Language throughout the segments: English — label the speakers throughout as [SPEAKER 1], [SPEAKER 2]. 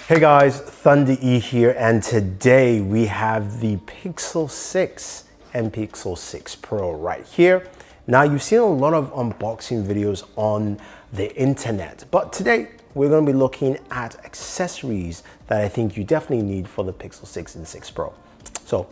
[SPEAKER 1] Hey guys, Thunder E here, and today we have the Pixel 6 and Pixel 6 Pro right here. Now you've seen a lot of unboxing videos on the internet, but today we're going to be looking at accessories that I think you definitely need for the Pixel 6 and 6 Pro. So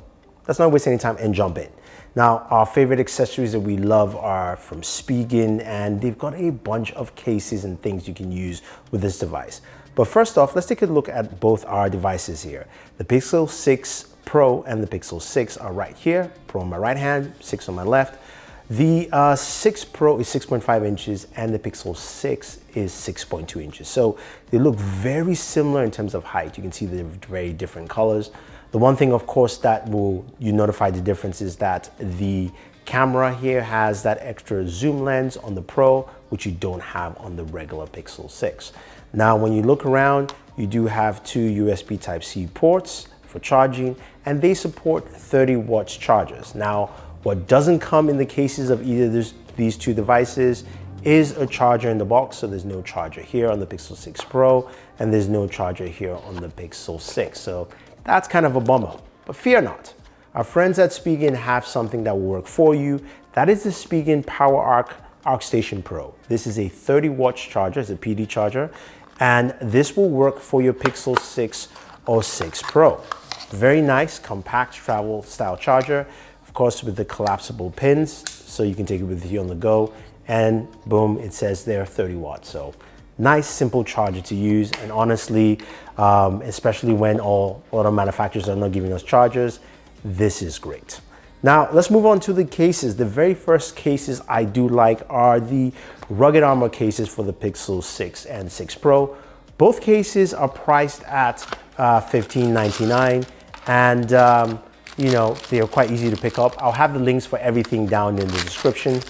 [SPEAKER 1] let's not waste any time and jump in. Now, our favorite accessories that we love are from Spigen, and they've got a bunch of cases and things you can use with this device. But first off, let's take a look at both our devices here. The Pixel 6 Pro and the Pixel 6 are right here. Pro on my right hand, 6 on my left. The 6 Pro is 6.5 inches and the Pixel 6 is 6.2 inches. So they look very similar in terms of height. You can see they're very different colors. The one thing, of course, that will you notify the difference is that the camera here has that extra zoom lens on the Pro, which you don't have on the regular Pixel 6. Now, when you look around, you do have two USB Type-C ports for charging, and they support 30 watts chargers. Now, what doesn't come in the cases of either these two devices is a charger in the box. So there's no charger here on the Pixel 6 Pro, and there's no charger here on the Pixel 6. So that's kind of a bummer, but fear not. Our friends at Spigen have something that will work for you. That is the Spigen PowerArc ArcStation Pro. This is a 30 watts charger, it's a PD charger, and this will work for your Pixel 6 or 6 Pro. Very nice, compact travel style charger, of course with the collapsible pins, so you can take it with you on the go, and boom, it says there 30 watts. So nice, simple charger to use, and honestly, especially when a lot of manufacturers are not giving us chargers, this is great. Now, let's move on to the cases. The very first cases I do like are the Rugged Armor cases for the Pixel 6 and 6 Pro. Both cases are priced at $15.99, and you know, they are quite easy to pick up. I'll have the links for everything down in the description.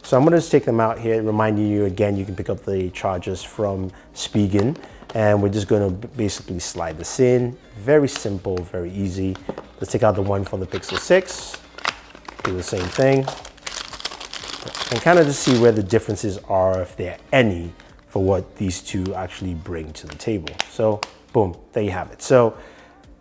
[SPEAKER 1] So I'm gonna just take them out here, reminding you again, you can pick up the chargers from Spigen, and we're just gonna basically slide this in. Very simple, very easy. Let's take out the one for the Pixel 6. Do the same thing, and kind of just see where the differences are, if there are any, for what these two actually bring to the table. So boom, there you have it. So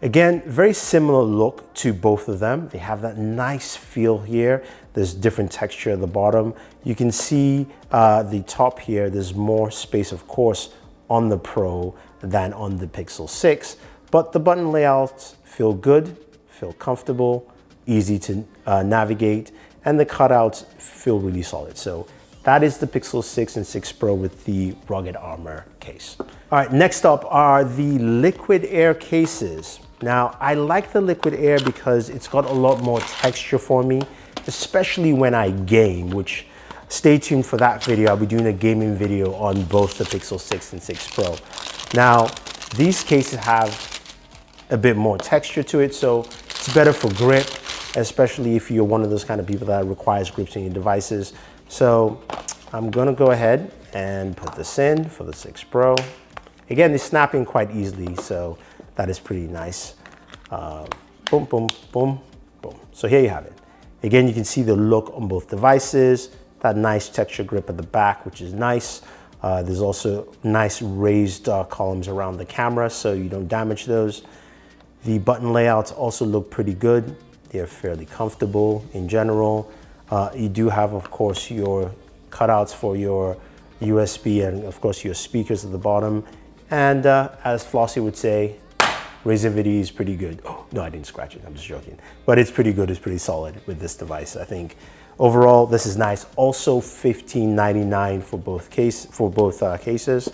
[SPEAKER 1] again, very similar look to both of them. They have that nice feel here. There's different texture at the bottom. You can see the top here, there's more space, of course, on the Pro than on the Pixel 6, but the button layouts feel good, feel comfortable, easy to navigate, and the cutouts feel really solid. So that is the Pixel 6 and 6 Pro with the Rugged Armor case. All right, next up are the Liquid Air cases. Now, I like the Liquid Air because it's got a lot more texture for me, especially when I game, which stay tuned for that video. I'll be doing a gaming video on both the Pixel 6 and 6 Pro. Now, these cases have a bit more texture to it, so it's better for grip, especially if you're one of those kind of people that requires grips in your devices. So I'm gonna go ahead and put this in for the 6 Pro. Again, they snap in quite easily, so that is pretty nice. Boom, boom, boom, boom. So here you have it. Again, you can see the look on both devices, that nice texture grip at the back, which is nice. There's also nice raised columns around the camera, so you don't damage those. The button layouts also look pretty good. They're fairly comfortable in general. You do have, of course, your cutouts for your USB and, of course, your speakers at the bottom. And as Flossie would say, Razer Video is pretty good. Oh, no, I didn't scratch it. I'm just joking. But it's pretty good. It's pretty solid with this device, I think. Overall, this is nice. Also, $15.99 for both cases.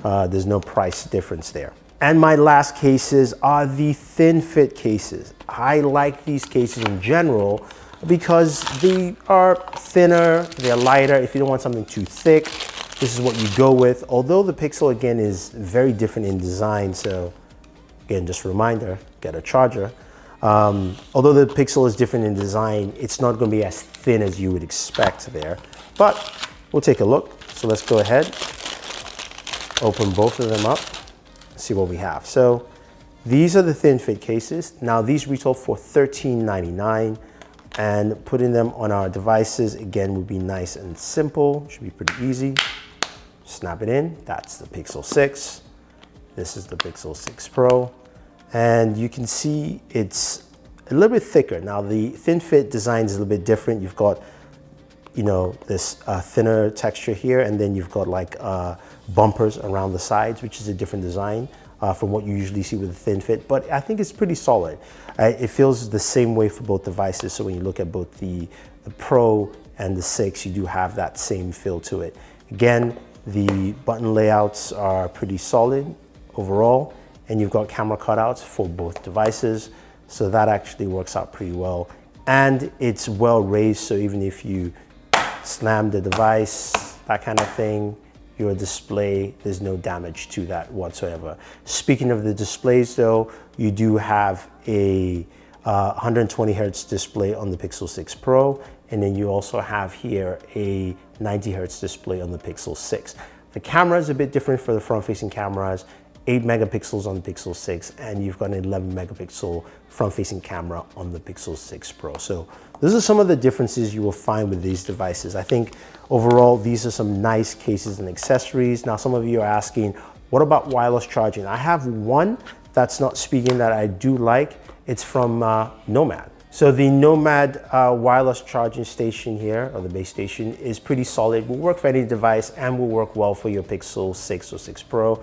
[SPEAKER 1] There's no price difference there. And my last cases are the thin fit cases. I like these cases in general because they are thinner, they're lighter. If you don't want something too thick, this is what you go with. Although the Pixel, again, is very different in design. So again, just a reminder, get a charger. Although the Pixel is different in design, it's not gonna be as thin as you would expect there. But we'll take a look. So let's go ahead, open both of them up, see what we have. So these are the thin fit cases. Now these retail for $13.99, and putting them on our devices again would be nice and simple. Should be pretty easy. Snap it in. That's the Pixel 6. This is the Pixel 6 Pro. And you can see it's a little bit thicker. Now the thin fit design is a little bit different. You've got, you know, this thinner texture here, and then you've got like bumpers around the sides, which is a different design from what you usually see with a thin fit, but I think it's pretty solid. It feels the same way for both devices. So when you look at both the Pro and the 6, you do have that same feel to it. Again, the button layouts are pretty solid overall, and you've got camera cutouts for both devices. So that actually works out pretty well. And it's well raised, so even if you slam the device, that kind of thing, your display, there's no damage to that whatsoever. Speaking of the displays though, you do have a 120 Hertz display on the Pixel 6 Pro, and then you also have here a 90 Hertz display on the Pixel 6. The camera is a bit different for the front-facing cameras. 8 megapixels on the Pixel 6, and you've got an 11 megapixel front-facing camera on the Pixel 6 Pro. So those are some of the differences you will find with these devices. I think overall, these are some nice cases and accessories. Now, some of you are asking, what about wireless charging? I have one that's not speaking that I do like. It's from Nomad. So the Nomad wireless charging station here, or the base station, is pretty solid. Will work for any device and will work well for your Pixel 6 or 6 Pro.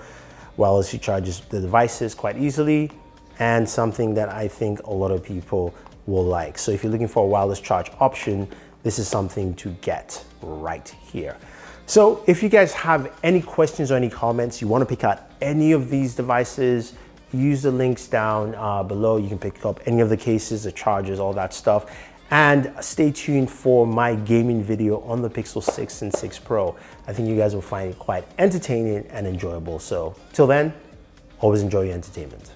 [SPEAKER 1] Wirelessly charges the devices quite easily, and something that I think a lot of people will like. So if you're looking for a wireless charge option, this is something to get right here. So if you guys have any questions or any comments, you want to pick out any of these devices, use the links down below. You can pick up any of the cases, the chargers, all that stuff. And stay tuned for my gaming video on the Pixel 6 and 6 Pro. I think you guys will find it quite entertaining and enjoyable. So till then, always enjoy your entertainment.